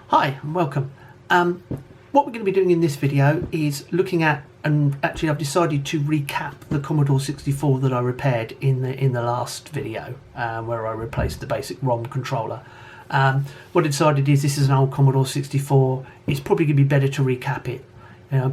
Hi and welcome. What we're going to be doing in this video is looking at, and actually I've decided to recap the Commodore 64 that I repaired in the last video, where I replaced the basic ROM controller. What I decided is this is an old Commodore 64. It's probably going to be better to recap it.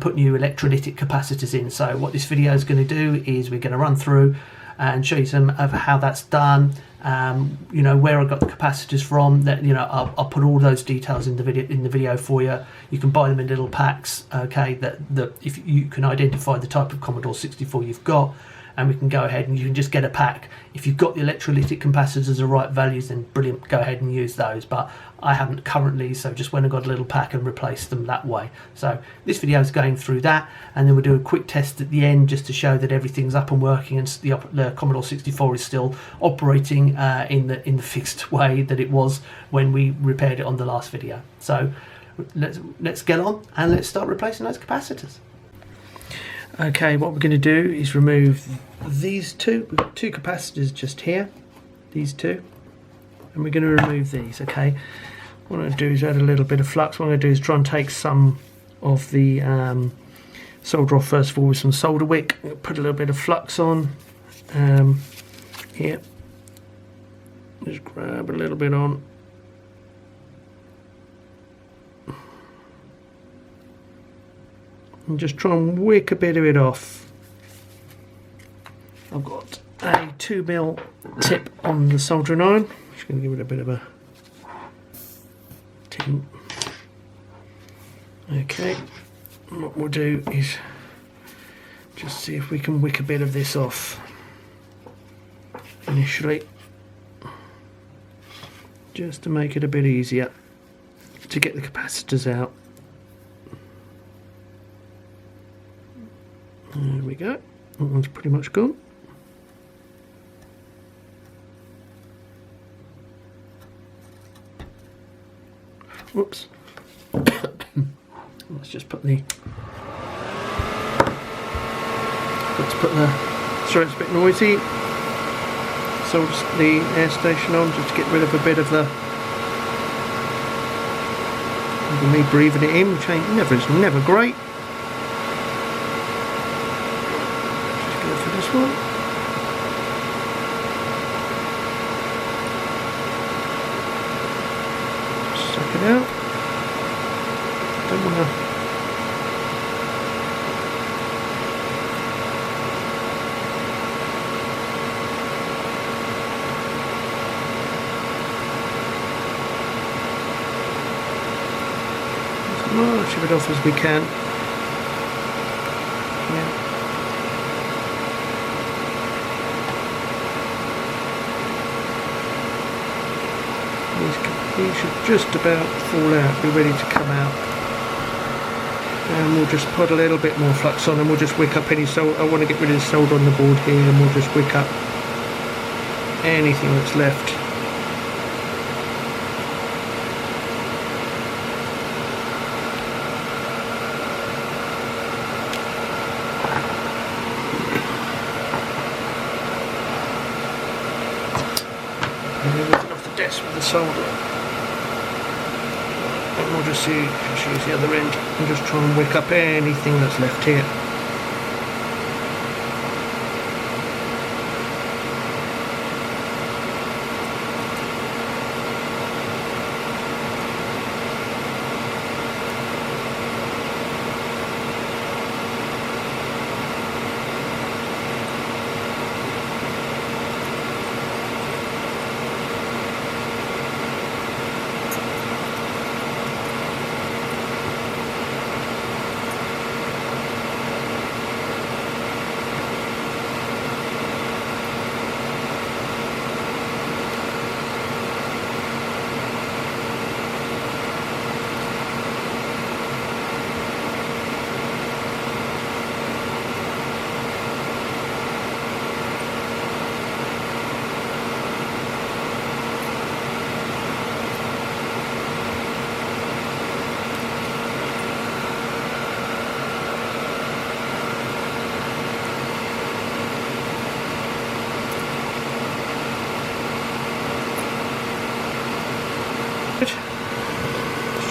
Put new electrolytic capacitors in. So what this video is going to do is we're going to run through and show you some of how that's done. Where I got the capacitors from. That I'll put all those details in the video for you. You can buy them in little packs. Okay, that if you can identify the type of Commodore 64 you've got, and we can go ahead and you can just get a pack. If you've got the electrolytic capacitors the right values, then brilliant, go ahead and use those. But I haven't currently, so just went and got a little pack and replaced them that way. So this video is going through that, and then we'll do a quick test at the end just to show that everything's up and working and the Commodore 64 is still operating in the fixed way that it was when we repaired it on the last video. So let's get on and let's start replacing those capacitors. Okay, what we're going to do is remove these two. We've got two capacitors just here, these two, and we're going to remove these. Okay, what I'm going to do is add a little bit of flux. What I'm going to do is try and take some of the solder off first of all with some solder wick. Put a little bit of flux on here. Just grab a little bit on. And just try and wick a bit of it off. I've got a 2mm tip on the soldering iron. Just going to give it a bit of a tint. Okay, and what we'll do is just see if we can wick a bit of this off initially, just to make it a bit easier to get the capacitors out. There we go, that one's pretty much gone. Whoops. Let's just put the... Sorry, it's a bit noisy. So just the air station on just to get rid of a bit of the... me breathing it in, which is never great. This one. Just suck it out. Don't want to. As much of it off as we can. Yeah. These should just about fall out, be ready to come out. And we'll just put a little bit more flux on and we'll just wick up any solder. I want to get rid of the solder on the board here, and we'll just wick up anything that's left. With the solder, and we'll just use the other end and just try and wick up anything that's left here.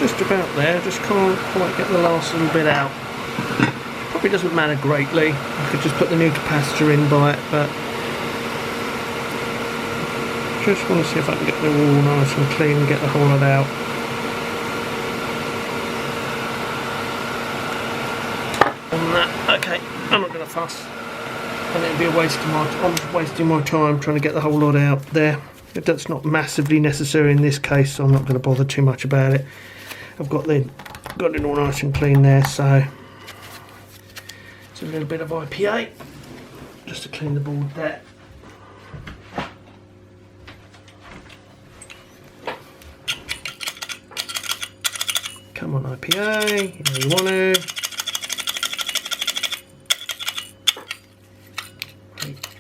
just about there, just can't quite get the last little bit out. Probably doesn't matter greatly, I could just put the new capacitor in by it, but just want to see if I can get the wall nice and clean and get the whole lot out. On that, okay, I'm not going to fuss, and it'd be a waste of my time. I'm wasting my time trying to get the whole lot out there. That's not massively necessary in this case, so I'm not going to bother too much about it. I've got it all nice and clean there, so it's a little bit of IPA just to clean the board there. Come on, IPA, you know you want to.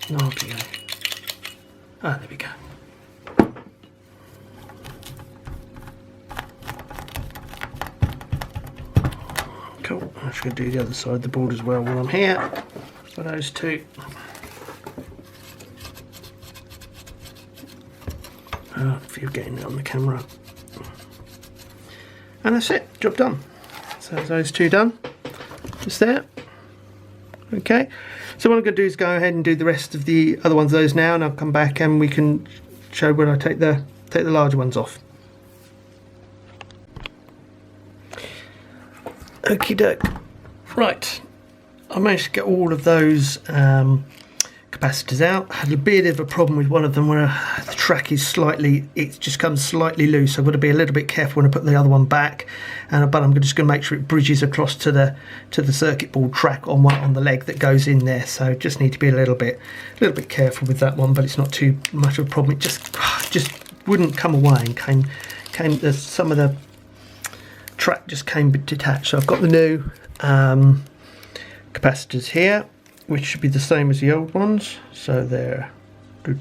No IPA. Ah, there we go. Cool. I'm just going to do the other side of the board as well while I'm here. For those two. If you're getting it on the camera. And that's it. Job done. So those two done. Just there. Okay. So what I'm going to do is go ahead and do the rest of the other ones of those now, and I'll come back and we can show when I take the larger ones off. Okie doke. Right, I managed to get all of those capacitors out. I had a bit of a problem with one of them where the track is slightly, it just comes slightly loose. I've got to be a little bit careful when I put the other one back, but I'm just going to make sure it bridges across to the circuit board track on the leg that goes in there. So just need to be a little bit careful with that one, but it's not too much of a problem. It just wouldn't come away and came some of the track just came detached. So I've got the new capacitors here, which should be the same as the old ones. So there, here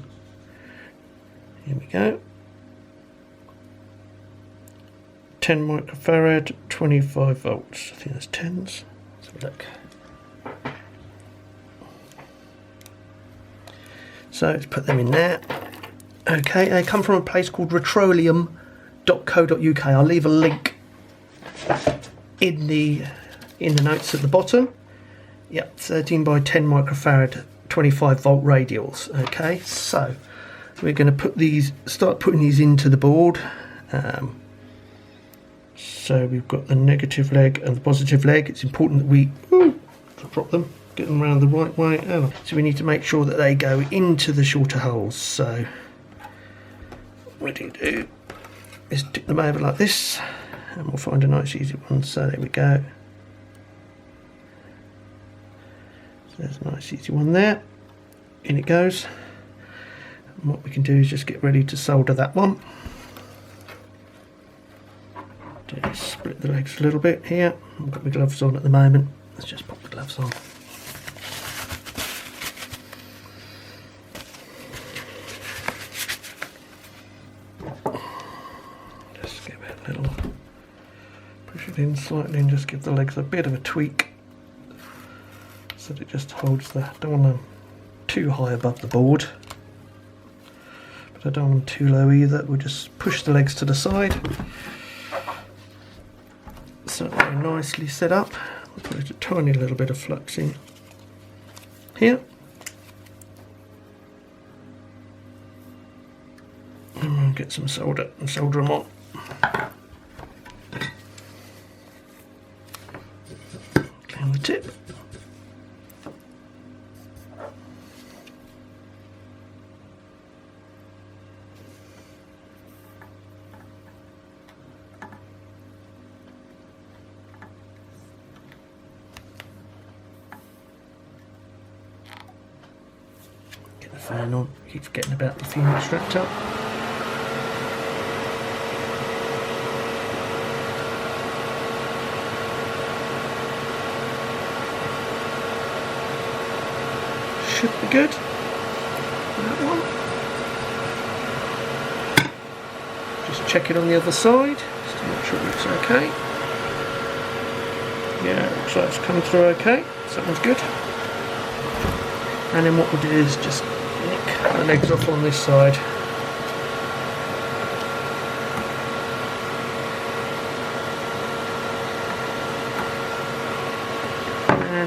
we go. 10 microfarad, 25 volts. I think that's 10s. Let's have a look. So let's put them in there. Okay, they come from a place called electrolytic.co.uk. I'll leave a link in the notes at the bottom. Yep, 13 by 10 microfarad, 25 volt radials. Okay, so we're going to start putting these into the board. So we've got the negative leg and the positive leg. It's important that we drop them, get them around the right way. So we need to make sure that they go into the shorter holes. So what we do is tip them over like this, and we'll find a nice easy one. So there we go. So there's a nice easy one there. In it goes. And what we can do is just get ready to solder that one. Just split the legs a little bit here. I've got my gloves on at the moment. Let's just pop the gloves on. Just give it a little, push it in slightly and just give the legs a bit of a tweak so that it just holds don't want them too high above the board, but I don't want them too low either. We'll just push the legs to the side. So they're nicely set up. We'll put a tiny little bit of flux in here. And we'll get some solder and solder them on. Clean the tip. Fan on, keeps getting about the fume strapped up. Should be good. That one. Just check it on the other side, just to make sure it looks okay. Yeah, it looks like it's coming through okay, so that one's good. And then what we'll do is just nick the legs off on this side.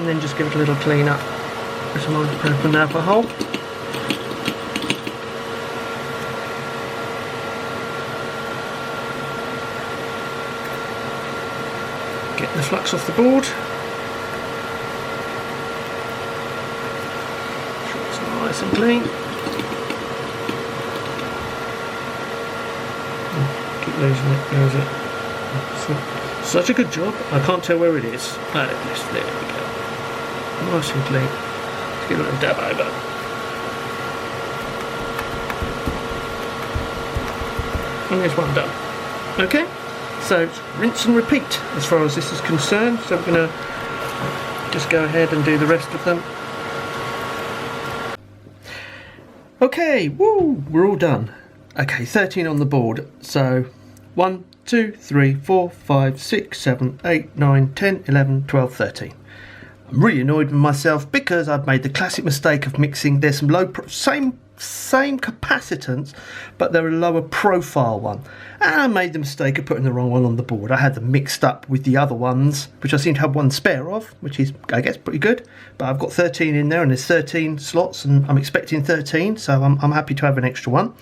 and then just give it a little clean up with some isopropyl alcohol. Get the flux off the board. Sure it's nice and clean. Keep losing it, where is it? Such a good job. I can't tell where it is. There we go. Nice and clean. Let's give it a little dab over. And there's one done. Okay, so rinse and repeat as far as this is concerned. So we're going to just go ahead and do the rest of them. Okay, woo, we're all done. Okay, 13 on the board. So 1, 2, 3, 4, 5, 6, 7, 8, 9, 10, 11, 12, 13. I'm really annoyed with myself because I've made the classic mistake of mixing. There's some same capacitance, but they're a lower profile one. And I made the mistake of putting the wrong one on the board. I had them mixed up with the other ones, which I seem to have one spare of, which is, I guess, pretty good. But I've got 13 in there, and there's 13 slots, and I'm expecting 13, so I'm happy to have an extra one.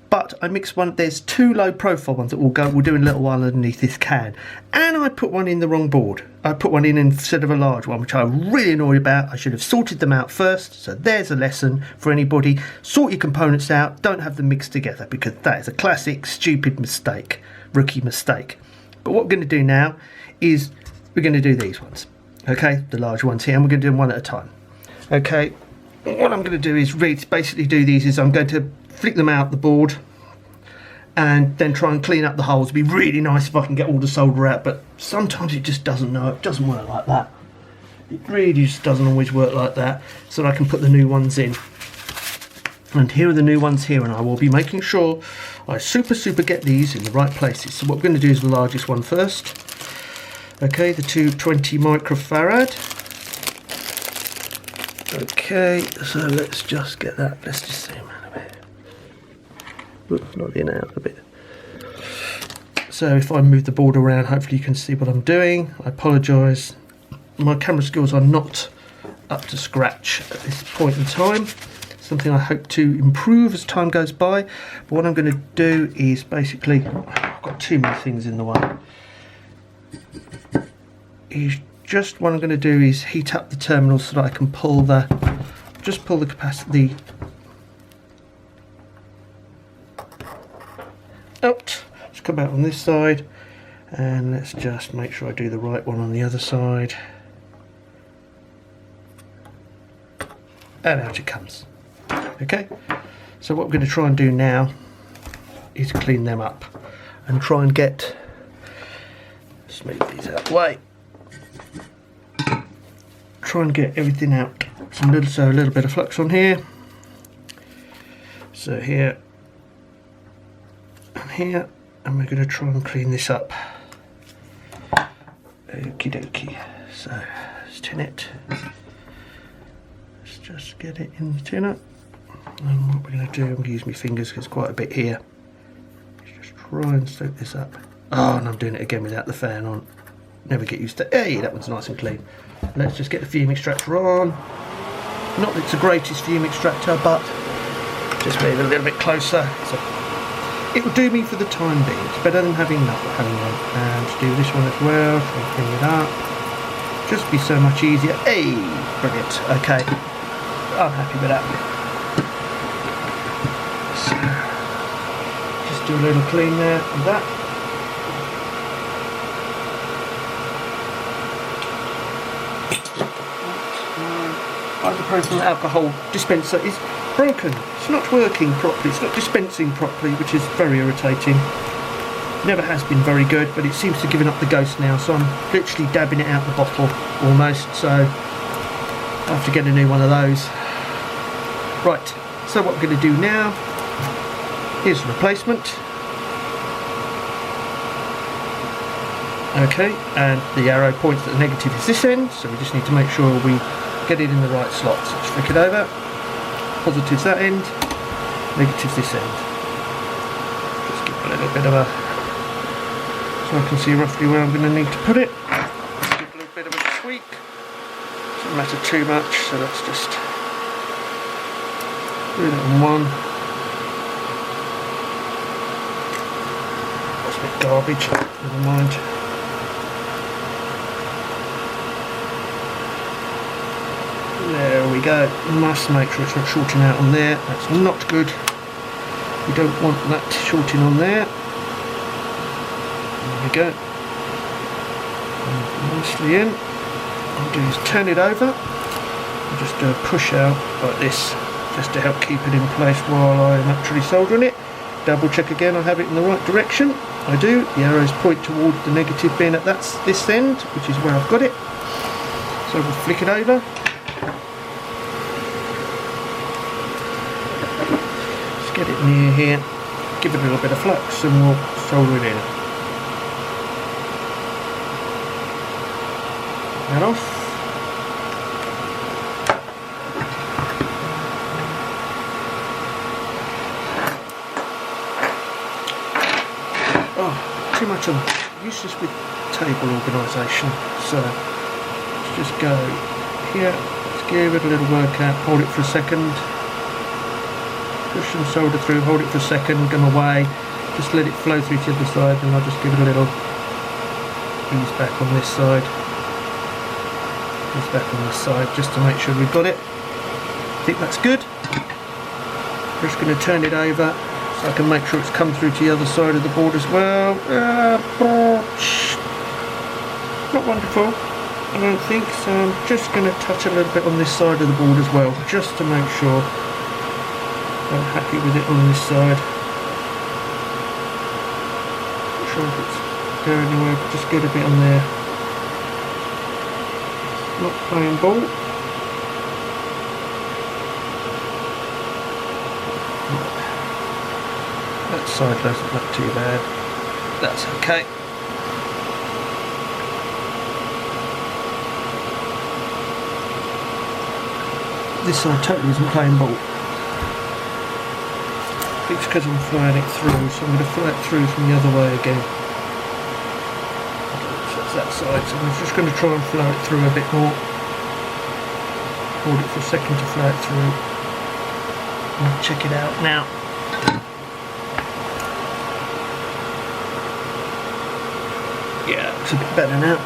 But I mixed one. There's two low profile ones that we'll do in a little while underneath this can, and I put one in the wrong board. I put one in instead of a large one, which I'm really annoyed about. I should have sorted them out first. So there's a lesson for anybody: sort your components out, don't have them mixed together, because that is a classic stupid mistake, rookie mistake. But what we're going to do now is we're going to do these ones, okay, the large ones here, and we're going to do them one at a time. Okay, what I'm going to do is basically do these is I'm going to flick them out the board and then try and clean up the holes. It'd be really nice if I can get all the solder out, but sometimes it just doesn't work like that. It really just doesn't always work like that, so that I can put the new ones in. And here are the new ones here, and I will be making sure I super get these in the right places. So what we're going to do is the largest one first. Okay, the 220 microfarad. Okay, so let's just get that. Let's just zoom in a bit. Oops, not in out a bit. So if I move the board around, hopefully you can see what I'm doing. I apologise. My camera skills are not up to scratch at this point in time. Something I hope to improve as time goes by. But what I'm going to do is basically, I've got too many things in the way. Just what I'm going to do is heat up the terminal so that I can pull the capacity out. Let's come out on this side, and let's just make sure I do the right one on the other side. And out it comes. Okay, so what we're going to try and do now is clean them up and try and get, let's move these out of the way. Try and get everything out. So a little bit of flux on here. So here and here, and we're going to try and clean this up. Okie dokie. So let's tin it. Let's just get it in the tinner. And what we're going to do, I'm going to use my fingers because there's quite a bit here. Just try and soak this up. Oh, and I'm doing it again without the fan on. Never get used to. Hey, that one's nice and clean. Let's just get the fume extractor on. Not that it's the greatest fume extractor, but just move it a little bit closer. So it will do me for the time being. It's better than having nothing. And let's do this one as well. Try and clean it up. Just be so much easier. Hey, brilliant. Okay, I'm happy with that. So just do a little clean there of that. Isopropyl alcohol dispenser is broken. It's not working properly. It's not dispensing properly, which is very irritating. Never has been very good, but it seems to have given up the ghost now, so I'm literally dabbing it out the bottle almost, so I have to get a new one of those. Right, so what we're going to do now, here's the replacement. Okay, and the arrow points that the negative is this end, so we just need to make sure we get it in the right slot. So just flick it over. Positive's that end, negative's this end. Just give it a little bit of a, so I can see roughly where I'm going to need to put it. Just give it a little bit of a tweak. matter too much, so let's just do that on one. That's a bit garbage, never mind. There we go. Must make sure it's not shorting out on there. That's not good. We don't want that shorting on there. There we go. Nicely in. What I'll do is turn it over and just do a push out like this, just to help keep it in place while I'm actually soldering it. Double check again I have it in the right direction. I do. The arrows point toward the negative bin at this end, which is where I've got it. So we'll flick it over. Just get it near here, give it a little bit of flux and we'll solder it in. That off. Too much I'm useless with table organisation, so let's just go here, let's give it a little workout, hold it for a second, push and solder through, hold it for a second, come away, just let it flow through to the other side, and I'll just give it a little ease back on this side, ease back on this side, just to make sure we've got it. I think that's good. Just going to turn it over so I can make sure it's come through to the other side of the board as well. Not wonderful, I don't think, so I'm just going to touch a little bit on this side of the board as well, just to make sure I'm happy with it on this side. Not sure if it's going anywhere, but just get a bit on there. Not playing ball. That side doesn't look too bad. That's okay. This side totally isn't playing ball. It's because I'm flying it through, so I'm going to fly it through from the other way again. So that's that side, so I'm just going to try and fly it through a bit more. Hold it for a second to fly it through. And check it out now. Yeah, looks a bit better now.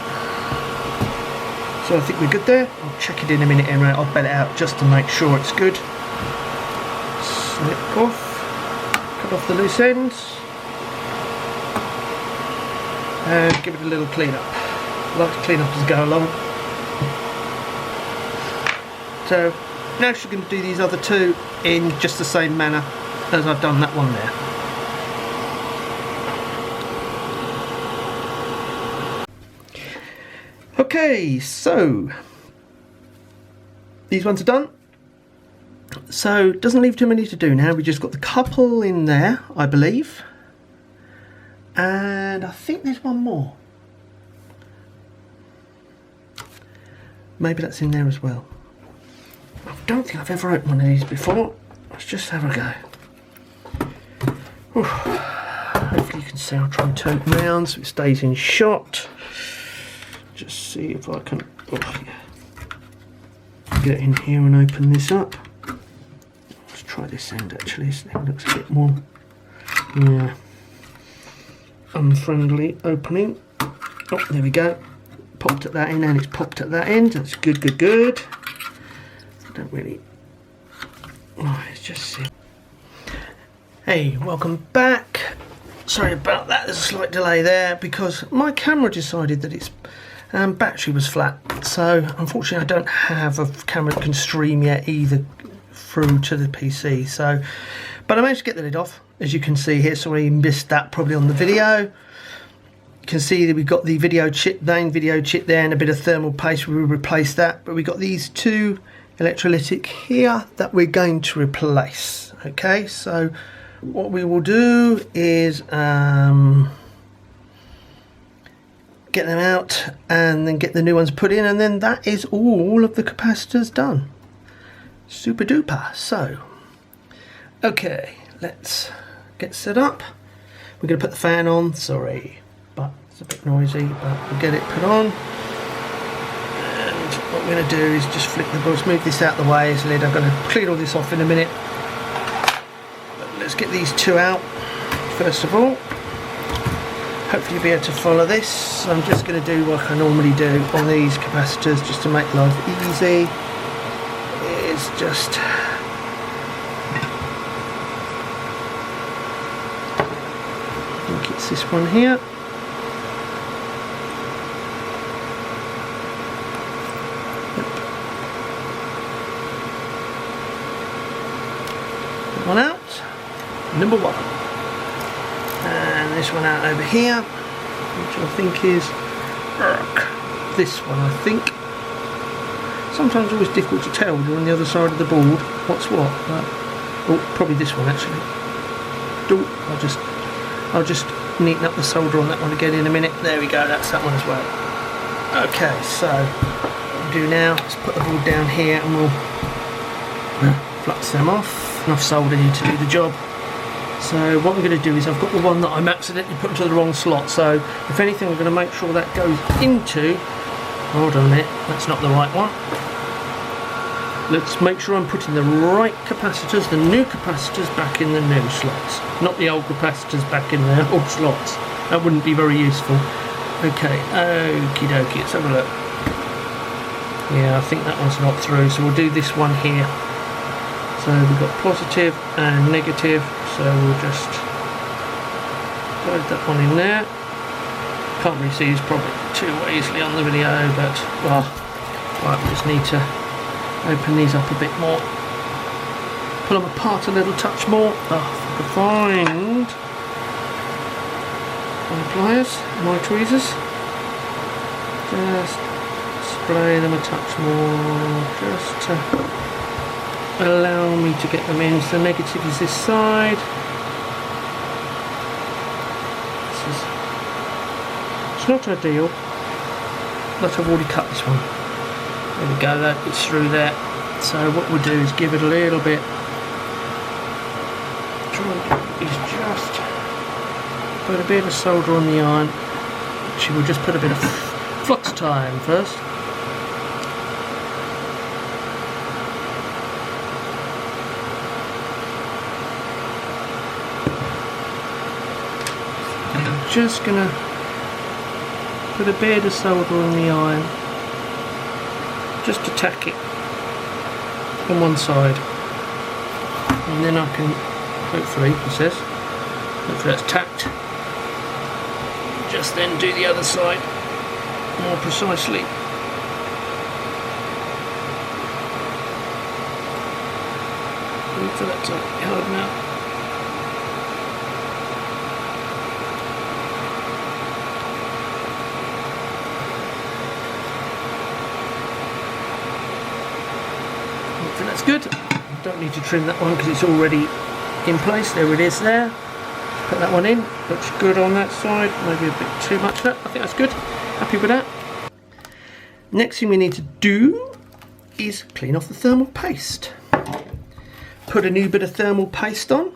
So I think we're good there. I'll check it in a minute anyway. I'll belt it out just to make sure it's good. Snip off. Cut off the loose ends. And give it a little clean up. I like to clean up as I go along. So now she's going to do these other two in just the same manner as I've done that one there. Okay, so these ones are done. So doesn't leave too many to do now. We just got the couple in there, I believe, and I think there's one more. Maybe that's in there as well. I don't think I've ever opened one of these before. Let's just have a go. Whew. Hopefully you can see. I'll try and turn it round so it stays in shot. Just see if I can get in here and open this up. Let's try this end actually. This thing looks a bit more unfriendly opening. Oh, there we go. Popped at that end and it's popped at that end. That's good, good, good. I don't really. Oh, it's just. Hey, welcome back. Sorry about that. There's a slight delay there because my camera decided that its battery was flat, so unfortunately I don't have a camera that can stream yet either through to the PC. So, but I managed to get the lid off, as you can see here. Sorry you missed that probably on the video. You can see that we've got the main video chip there and a bit of thermal paste. We will replace that, but we've got these two electrolytic here that we're going to replace. Okay, so what we will do is get them out and then get the new ones put in, and then that is all of the capacitors done. Super duper. So okay, let's get set up. We're going to put the fan on. Sorry, but it's a bit noisy, but we'll get it put on. And what we're going to do is just flick the bulbs, move this out the way, this lid. I'm going to clean all this off in a minute. But let's get these two out first of all. Hopefully you'll be able to follow this. So I'm just going to do what I normally do on these capacitors just to make life easy. It's just I think it's this one here. One out, number one, and this one out over here, which I think is this one. I think sometimes it's always difficult to tell when you're on the other side of the board what's what. But, oh, probably this one actually. I'll just neaten up the solder on that one again in a minute. There we go. That's that one as well. Okay, so what we'll do now is put the board down here and we'll flux them off. Enough solder here to do the job. So what I'm going to do is I've got the one that I'm accidentally put into the wrong slot, so if anything I'm going to make sure that goes into, hold on a minute, that's not the right one. Let's make sure I'm putting the right capacitors, the new capacitors, back in the new slots, not the old capacitors back in the old slots. That wouldn't be very useful. Okay, okie dokie, let's have a look. Yeah, I think that one's not through, so we'll do this one here. So we've got positive and negative, so we'll just load that one in there. Can't really see this probably too easily on the video, but well, right, we just need to open these up a bit more. Pull them apart a little touch more. Oh, if I could find my pliers, my tweezers. Just spray them a touch more, just to allow me to get them in. So the negative is this side. It's not ideal, but I've already cut this one. There we go, that it's through there. So what we'll do is give it a little bit. Is just put a bit of solder on the iron. Actually, we'll just put a bit of flux time first. Just gonna put a bit of solder on the iron, just to tack it on one side, and then I can hopefully, it says, hopefully that's tacked. Just then do the other side more precisely. Hopefully that's hard now. That's good. Don't need to trim that one because it's already in place. There it is there. Put that one in. Looks good on that side. Maybe a bit too much of that. I think that's good. Happy with that. Next thing we need to do is clean off the thermal paste. Put a new bit of thermal paste on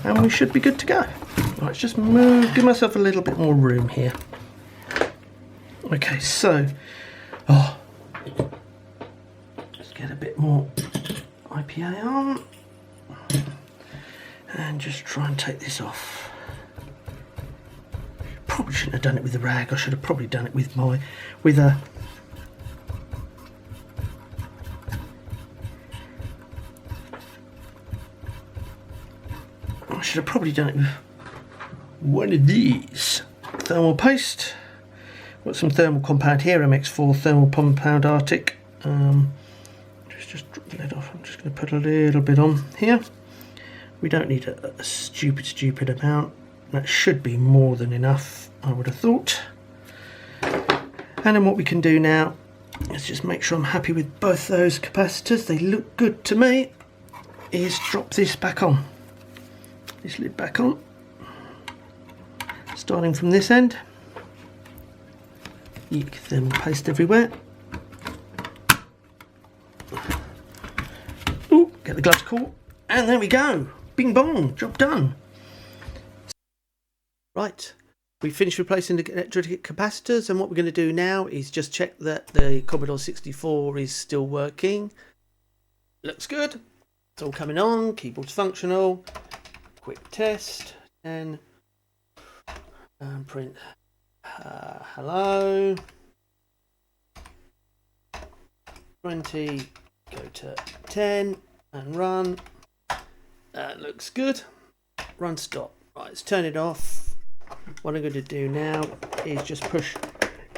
and we should be good to go. Right, let's just give myself a little bit more room here. Okay, so get a bit more IPA on and just try and take this off. Probably shouldn't have done it with a rag. I should have probably done it with a I should have probably done it with one of these. Thermal paste. Got some thermal compound here, MX4 thermal compound Arctic. Just drop the lid off. I'm just going to put a little bit on here. We don't need a stupid amount. That should be more than enough, I would have thought. And then what we can do now is just make sure I'm happy with both those capacitors. They look good to me. Is drop this back on. This lid back on. Starting from this end. Eek, thermal paste everywhere. Ooh, get the gloves caught, and there we go. Bing bong, job done. Right, We finished replacing the electrolytic capacitors, and what we're going to do now is just check that the Commodore 64 is still working. Looks good. It's all coming on. Keyboard's functional. Quick test and print hello. 20. Go to 10 and run. That looks good. Run stop. Right, let's turn it off. What I'm going to do now is just push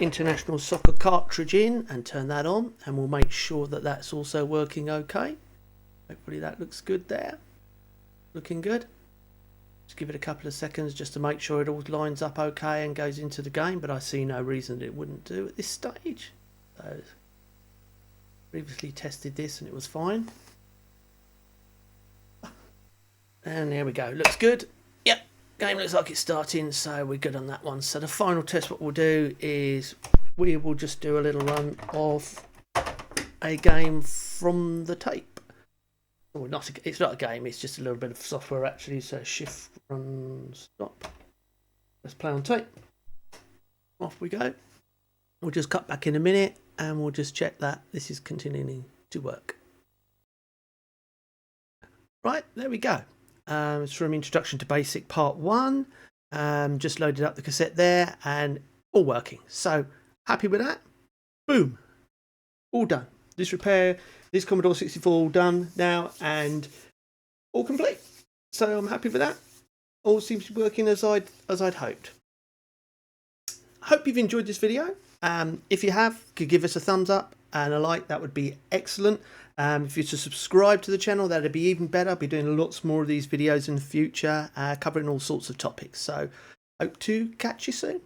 International Soccer Cartridge in and turn that on, and we'll make sure that that's also working okay. Hopefully that looks good there. Looking good. Just give it a couple of seconds just to make sure it all lines up okay and goes into the game, but I see no reason it wouldn't do at this stage. So, previously tested this and it was fine. And there we go. Looks good. Yep. Game looks like it's starting, so we're good on that one. So the final test, what we'll do is we will just do a little run of a game from the tape. Well, it's not a game, it's just a little bit of software actually. So shift, run, stop. Let's play on tape. Off we go. We'll just cut back in a minute and we'll just check that this is continuing to work. Right, there we go. It's from Introduction to Basic Part 1. Just loaded up the cassette there and all working. So happy with that. Boom. All done. This repair, this Commodore 64 all done now and all complete. So I'm happy with that. All seems to be working as I'd hoped. Hope you've enjoyed this video. If you have, could give us a thumbs up and a like, that would be excellent. If you're to subscribe to the channel, that'd be even better. I'll be doing lots more of these videos in the future, covering all sorts of topics. So hope to catch you soon.